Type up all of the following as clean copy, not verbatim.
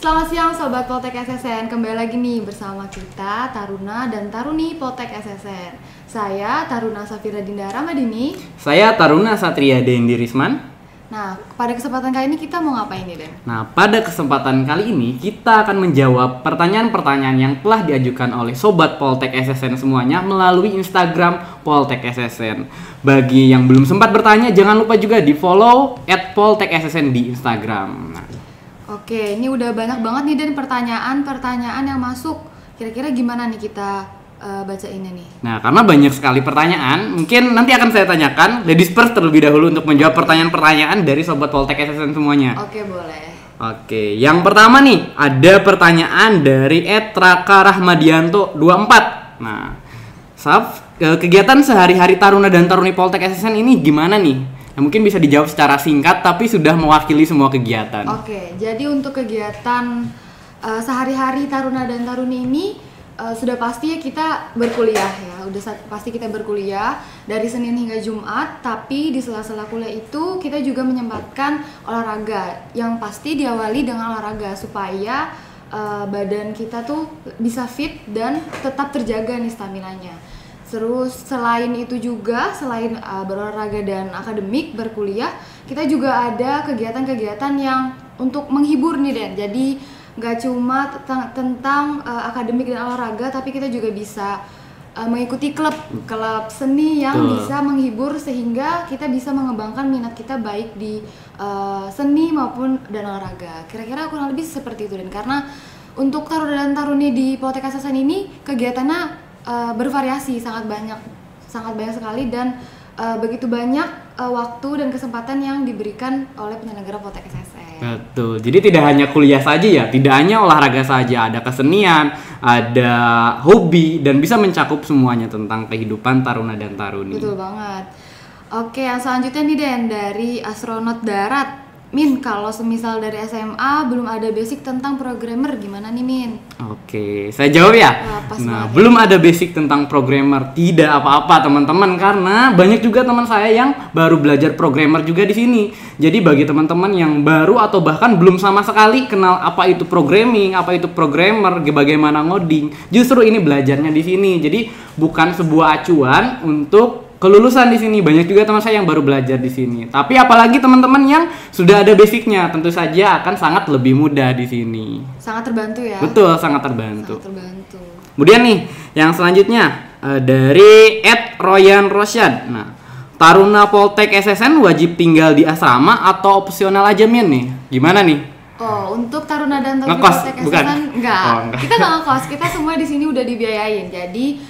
Selamat siang Sobat Poltek SSN, kembali lagi nih bersama kita Taruna dan Taruni Poltek SSN. Saya Taruna Safira Dinda Ramadini. Saya Taruna Satria Dendi Risman. Nah, pada kesempatan kali ini kita mau ngapain nih, Den? Nah, pada kesempatan kali ini kita akan menjawab pertanyaan-pertanyaan yang telah diajukan oleh Sobat Poltek SSN semuanya melalui Instagram Poltek SSN. Bagi yang belum sempat bertanya, jangan lupa juga di follow @poltekssn di Instagram. Nah, Oke, ini udah banyak banget nih, Den, pertanyaan-pertanyaan yang masuk. Kira-kira gimana nih kita bacainnya nih? Nah, karena banyak sekali pertanyaan, mungkin nanti akan saya tanyakan ladies first terlebih dahulu untuk menjawab pertanyaan-pertanyaan dari Sobat Poltek SSN semuanya. Oke, boleh. Oke, yang pertama nih, ada pertanyaan dari @raka_rahmadianto24. Nah, kegiatan sehari-hari Taruna dan Taruni Poltek SSN ini gimana nih? Nah, mungkin bisa dijawab secara singkat tapi sudah mewakili semua kegiatan. Oke, jadi untuk kegiatan sehari-hari Taruna dan Taruni ini sudah pasti ya kita berkuliah ya, pasti kita berkuliah dari Senin hingga Jumat, tapi di sela-sela kuliah itu kita juga menyempatkan olahraga yang pasti diawali dengan olahraga supaya badan kita tuh bisa fit dan tetap terjaga nih staminanya. Terus selain itu juga, selain berolahraga dan akademik, berkuliah, kita juga ada kegiatan-kegiatan yang untuk menghibur nih, Den. Jadi nggak cuma tentang akademik dan olahraga, tapi kita juga bisa mengikuti klub seni yang bisa menghibur sehingga kita bisa mengembangkan minat kita baik di seni maupun dan olahraga. Kira-kira kurang lebih seperti itu, Dan. Karena untuk Taruna dan Taruni di Poltek SSN ini kegiatannya bervariasi, sangat banyak sekali, dan begitu banyak waktu dan kesempatan yang diberikan oleh penyelenggara Poltek SSN. Betul, jadi tidak hanya kuliah saja ya, tidak hanya olahraga saja, ada kesenian, ada hobi, dan bisa mencakup semuanya tentang kehidupan Taruna dan Taruni. Betul banget. Oke, yang selanjutnya nih, Den, dari astronot darat. Min, kalau semisal dari SMA belum ada basic tentang programmer, gimana nih, Min? Oke, saya jawab ya. Nah, belum ada basic tentang programmer, tidak apa-apa teman-teman, karena banyak juga teman saya yang baru belajar programmer juga di sini. Jadi bagi teman-teman yang baru atau bahkan belum sama sekali kenal apa itu programming, apa itu programmer, bagaimana ngoding, justru ini belajarnya di sini. Jadi bukan sebuah acuan untuk kelulusan di sini. Banyak juga teman saya yang baru belajar di sini. Tapi apalagi teman-teman yang sudah ada basicnya, tentu saja akan sangat lebih mudah di sini. Sangat terbantu ya. Betul, sangat terbantu. Sangat terbantu. Kemudian nih, yang selanjutnya dari @royan_rosyad. Nah, Taruna Poltek SSN wajib tinggal di asrama atau opsional aja, Min nih? Gimana nih? Oh, untuk Taruna dan Taruni Ngekos, Poltek bukan? SSN enggak. Oh, enggak. Kita nggak ngekos, kita semua di sini udah dibiayain. Jadi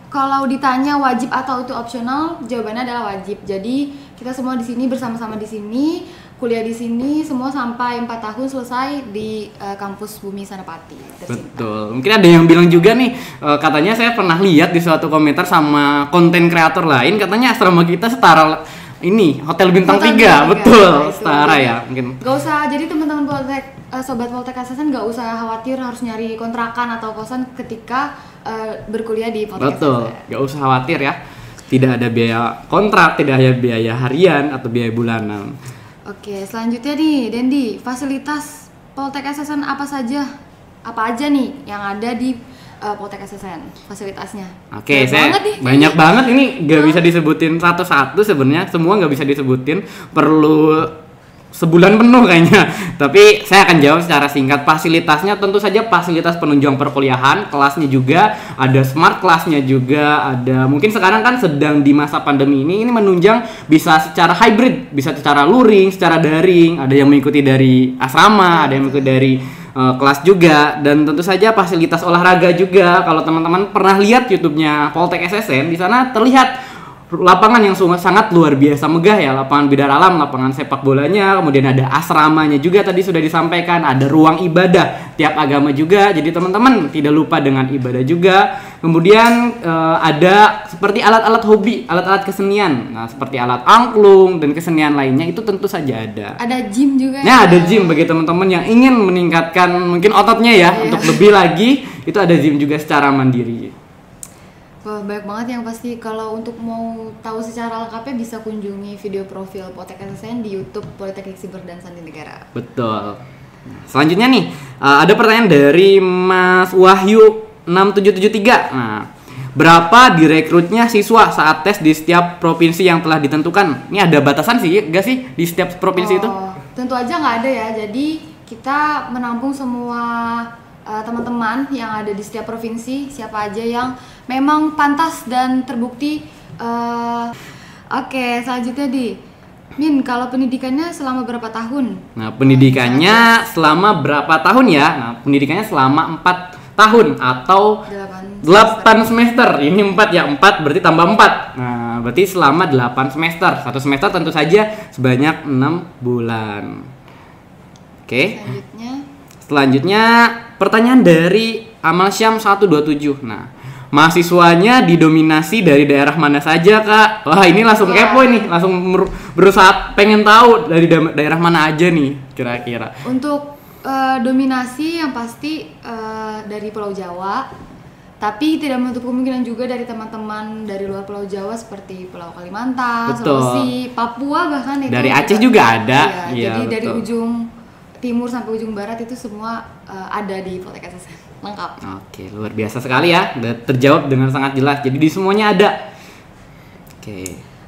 kalau ditanya wajib atau itu opsional, jawabannya adalah wajib. Jadi kita semua di sini bersama-sama di sini, kuliah di sini, semua sampai 4 tahun selesai di kampus Bumi Sanapati. Betul. Mungkin ada yang bilang juga nih, katanya saya pernah lihat di suatu komentar sama konten kreator lain, katanya asrama kita setara ini Hotel Bintang 3. Betul, Nah, setara ya. Mungkin gak usah, jadi teman-teman Poltek, Sobat Poltek SSN gak usah khawatir harus nyari kontrakan atau kosan ketika berkuliah di Poltek betul, SSN. gak usah khawatir ya. Tidak ada biaya kontrak, tidak ada biaya harian atau biaya bulanan. Oke, selanjutnya nih, Dendi, fasilitas Poltek SSN apa saja? Apa aja nih yang ada di Poltek SSN fasilitasnya? Oke, banyak banget ini gak bisa disebutin satu-satu sebenarnya, semua gak bisa disebutin, perlu sebulan penuh kayaknya. Tapi saya akan jawab secara singkat. Fasilitasnya tentu saja fasilitas penunjang perkuliahan, kelasnya juga ada smart kelasnya juga ada. Mungkin sekarang kan sedang di masa pandemi ini menunjang bisa secara hybrid, bisa secara luring, secara daring. Ada yang mengikuti dari asrama, ada yang mengikuti dari kelas juga, dan tentu saja fasilitas olahraga juga. Kalau teman-teman pernah lihat YouTube-nya Poltek SSN, di sana terlihat lapangan yang sangat luar biasa megah ya, lapangan bidar alam, lapangan sepak bolanya, kemudian ada asramanya juga tadi sudah disampaikan, ada ruang ibadah tiap agama juga, jadi teman-teman tidak lupa dengan ibadah juga. Kemudian ada seperti alat-alat hobi, alat-alat kesenian, nah seperti alat angklung dan kesenian lainnya itu tentu saja ada. Ada gym juga. Nah, ada gym bagi teman-teman yang ingin meningkatkan mungkin ototnya ya, untuk lebih lagi, itu ada gym juga secara mandiri. Wah, banyak banget yang pasti. Kalau untuk mau tahu secara lengkapnya bisa kunjungi video profil Poltek SSN di YouTube Politeknik Siber dan Sandi Negara. Betul. Selanjutnya nih, ada pertanyaan dari Mas Wahyu 6773. Nah, berapa direkrutnya siswa saat tes di setiap provinsi yang telah ditentukan? Ini ada batasan sih, nggak sih di setiap provinsi itu? Tentu aja nggak ada ya. Jadi kita menampung semua teman-teman yang ada di setiap provinsi, siapa aja yang memang pantas dan terbukti. Oke, selanjutnya Min, kalau pendidikannya selama berapa tahun? Nah, pendidikannya selama berapa tahun ya? Nah, pendidikannya selama 4 tahun atau 8 semester. Ini 4 ya, 4 berarti tambah 4. Nah, berarti selama 8 semester. Satu semester tentu saja sebanyak 6 bulan. Oke. Selanjutnya pertanyaan dari Amal Syam 127. Nah, mahasiswanya didominasi dari daerah mana saja, Kak? Wah, ini langsung kepo ini, langsung berusaha pengen tahu dari daerah mana aja nih kira-kira. Untuk dominasi yang pasti dari Pulau Jawa, tapi tidak menutup kemungkinan juga dari teman-teman dari luar Pulau Jawa seperti Pulau Kalimantan, Sulawesi, Papua bahkan itu. Dari Aceh juga ada. Iya, jadi betul. Dari ujung timur sampai ujung barat itu semua ada di Poltek SSN. Lengkap. Oke, luar biasa sekali ya. Udah terjawab dengan sangat jelas. Jadi di semuanya ada.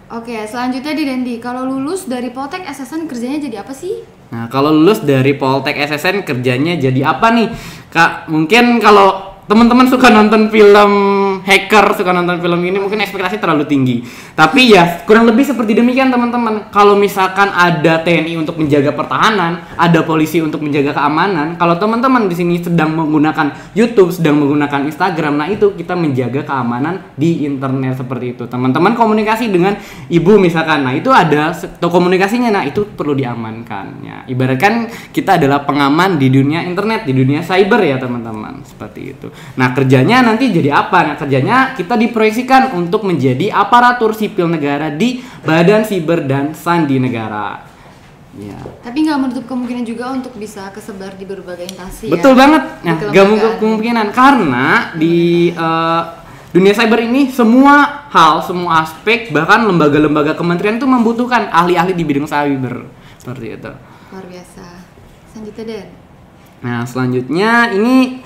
Oke, selanjutnya Dendi, kalau lulus dari Poltek SSN kerjanya jadi apa sih? Nah, kalau lulus dari Poltek SSN kerjanya jadi apa nih? Kak, mungkin kalau teman-teman suka nonton film hacker, suka nonton film ini mungkin ekspektasi terlalu tinggi. Tapi ya kurang lebih seperti demikian teman-teman. Kalau misalkan ada TNI untuk menjaga pertahanan, ada polisi untuk menjaga keamanan, kalau teman-teman di sini sedang menggunakan YouTube, sedang menggunakan Instagram, nah itu kita menjaga keamanan di internet seperti itu. Teman-teman komunikasi dengan ibu misalkan, nah itu ada komunikasinya, nah itu perlu diamankan. Ya, ibaratkan kita adalah pengaman di dunia internet, di dunia cyber ya teman-teman, seperti itu. Nah, kerjanya nanti jadi apa? Nah, kerjanya kita diproyeksikan untuk menjadi aparatur sipil negara di Badan Siber dan Sandi Negara. Ya. Tapi nggak menutup kemungkinan juga untuk bisa kesebar di berbagai instansi. Betul banget. Nah, nggak menutup kemungkinan karena di dunia cyber ini semua hal, semua aspek, bahkan lembaga-lembaga kementerian itu membutuhkan ahli-ahli di bidang cyber. Seperti itu. Luar biasa. Selanjutnya, Den. Nah, selanjutnya ini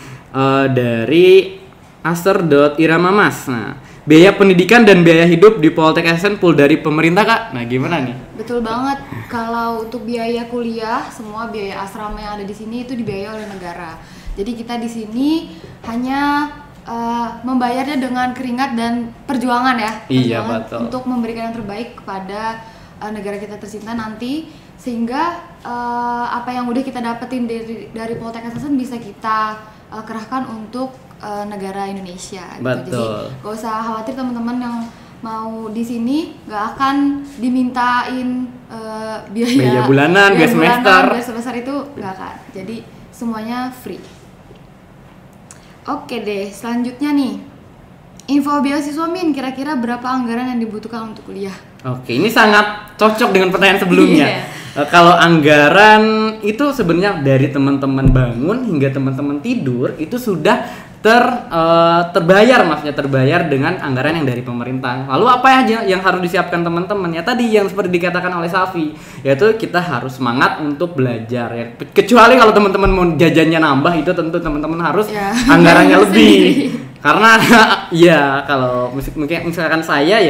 dari aser.iramamas. Nah, biaya pendidikan dan biaya hidup di Poltek SSN full dari pemerintah, Kak. Nah, gimana nih? Betul banget. Kalau untuk biaya kuliah, semua biaya asrama yang ada di sini itu dibiayai oleh negara. Jadi kita di sini hanya membayarnya dengan keringat dan perjuangan ya. Iya, betul. Untuk memberikan yang terbaik kepada negara kita tercinta nanti, sehingga apa yang udah kita dapetin dari Poltek SSN bisa kita kerahkan untuk negara Indonesia. Gitu. Jadi gak usah khawatir teman-teman yang mau di sini, gak akan dimintain biaya bulanan, biaya semester itu gak akan. Jadi semuanya free. Oke deh, selanjutnya nih, info beasiswa Min, kira-kira berapa anggaran yang dibutuhkan untuk kuliah? Oke, ini sangat cocok dengan pertanyaan sebelumnya. Kalau anggaran itu sebenarnya dari teman-teman bangun hingga teman-teman tidur itu sudah terbayar, maksudnya terbayar dengan anggaran yang dari pemerintah. Lalu apa aja yang harus disiapkan teman-teman? Ya tadi yang seperti dikatakan oleh Safi, yaitu kita harus semangat untuk belajar ya. Kecuali kalau teman-teman mau jajannya nambah, itu tentu teman-teman harus anggarannya lebih. Karena ya kalau misalkan saya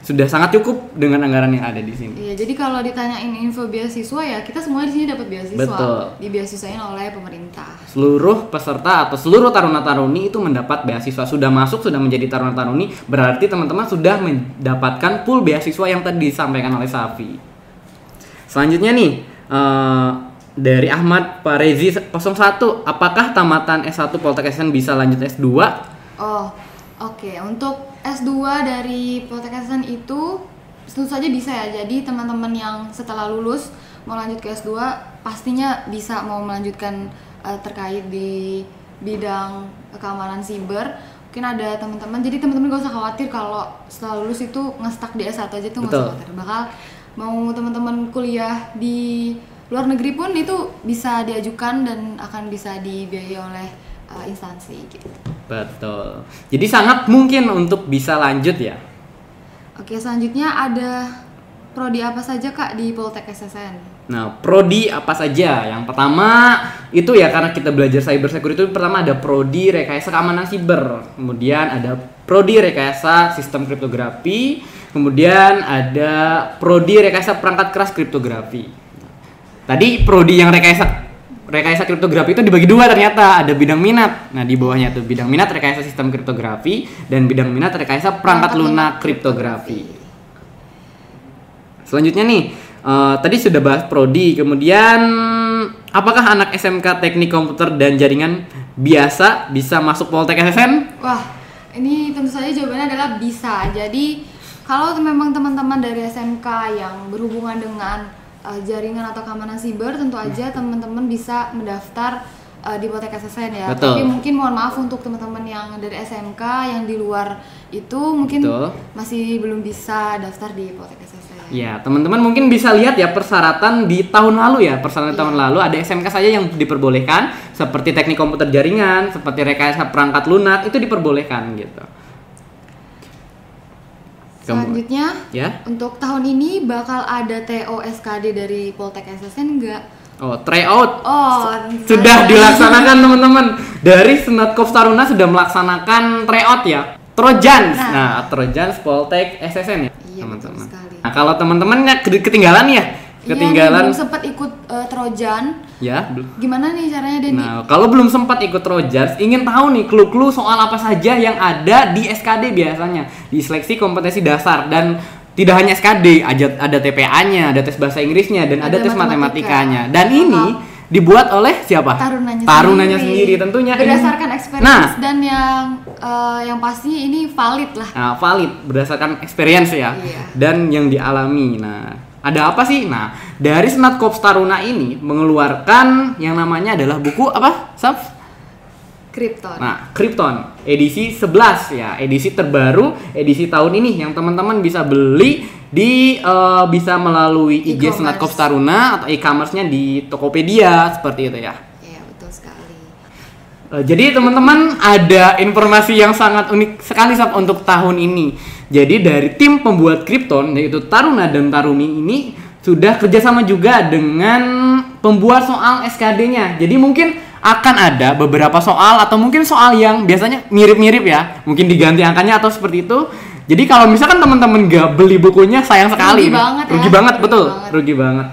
sudah sangat cukup dengan anggaran yang ada di sini. Iya, jadi kalau ditanyain info beasiswa ya kita semua di sini dapat beasiswa. Betul. Dibeasiswain oleh pemerintah. Seluruh peserta atau seluruh taruna-taruni itu mendapat beasiswa, sudah masuk, sudah menjadi taruna-taruni, berarti teman-teman sudah mendapatkan full beasiswa yang tadi disampaikan oleh Safi. Selanjutnya nih, dari Ahmad Parezi 01, apakah tamatan S1 Poltek SSN bisa lanjut S2? Oh, oke. Untuk S2 dari Poltek SSN itu tentu saja bisa ya. Jadi teman-teman yang setelah lulus mau lanjut ke S2 pastinya bisa mau melanjutkan terkait di bidang keamanan siber. Mungkin ada teman-teman, jadi teman-teman gak usah khawatir kalau setelah lulus itu nge-stuck di S1 aja tuh gak usah khawatir. Bakal mau teman-teman kuliah di luar negeri pun itu bisa diajukan dan akan bisa dibiayai oleh instansi gitu. Betul. Jadi sangat mungkin untuk bisa lanjut ya. Oke, selanjutnya ada prodi apa saja Kak di Poltek SSN? Nah, prodi apa saja? Yang pertama itu ya karena kita belajar cyber security itu pertama ada prodi rekayasa keamanan siber, kemudian ada prodi rekayasa sistem kriptografi, kemudian ada prodi rekayasa perangkat keras kriptografi. Tadi prodi yang rekayasa kriptografi itu dibagi dua ternyata, ada bidang minat. Nah, di bawahnya tuh bidang minat rekayasa sistem kriptografi dan bidang minat rekayasa perangkat lunak kriptografi. Selanjutnya nih, tadi sudah bahas prodi, kemudian apakah anak SMK Teknik Komputer dan Jaringan biasa bisa masuk Poltek SSN? Wah, ini tentu saja jawabannya adalah bisa. Jadi kalau memang teman-teman dari SMK yang berhubungan dengan jaringan atau keamanan siber, tentu aja teman-teman bisa mendaftar di Poltek SSN ya. Betul. Tapi mungkin mohon maaf untuk teman-teman yang dari SMK yang di luar itu mungkin masih belum bisa daftar di Poltek SSN. Ya, teman-teman mungkin bisa lihat ya persyaratan di tahun lalu ya. Persyaratan tahun lalu ada SMK saja yang diperbolehkan seperti teknik komputer jaringan, seperti rekayasa perangkat lunak itu diperbolehkan gitu. Selanjutnya, ya? Untuk tahun ini bakal ada TO SKD dari Poltek SSN enggak? Oh, tryout. Oh, sudah dilaksanakan teman-teman. Dari Senatkop Taruna sudah melaksanakan tryout ya. Trojans. Nah, Trojans Poltek SSN ya, iya, teman-teman. Nah, kalau teman-temannya ketinggalan ya, belum sempat ikut Trojan. Ya. Gimana nih caranya, Denny? Nah, kalau belum sempat ikut Trojans, ingin tahu nih clue-clue soal apa saja yang ada di SKD biasanya, di seleksi kompetensi dasar, dan tidak hanya SKD, ada TPA-nya, ada tes bahasa Inggrisnya, dan ada tes matematikanya. Dan ini dibuat oleh siapa? Tarunanya sendiri tentunya. Berdasarkan experience dan yang pasti ini valid lah. Nah, valid berdasarkan experience ya. Iya. Dan yang dialami. Nah, ada apa sih? Nah, dari Senatkop Taruna ini mengeluarkan yang namanya adalah buku apa? Krypton. Nah, Krypton edisi 11 ya, edisi terbaru, edisi tahun ini yang teman-teman bisa beli di bisa melalui IG Senatkop Taruna atau e-commerce-nya di Tokopedia seperti itu ya. Iya, betul sekali. Jadi teman-teman ada informasi yang sangat unik sekali untuk tahun ini. Jadi dari tim pembuat Krypton yaitu Taruna dan Taruni ini sudah kerjasama juga dengan pembuat soal SKD-nya. Jadi mungkin akan ada beberapa soal atau mungkin soal yang biasanya mirip-mirip ya, mungkin diganti angkanya atau seperti itu. Jadi kalau misalkan teman-teman gak beli bukunya sayang sekali. Rugi banget ya. Rugi banget, betul. Rugi banget.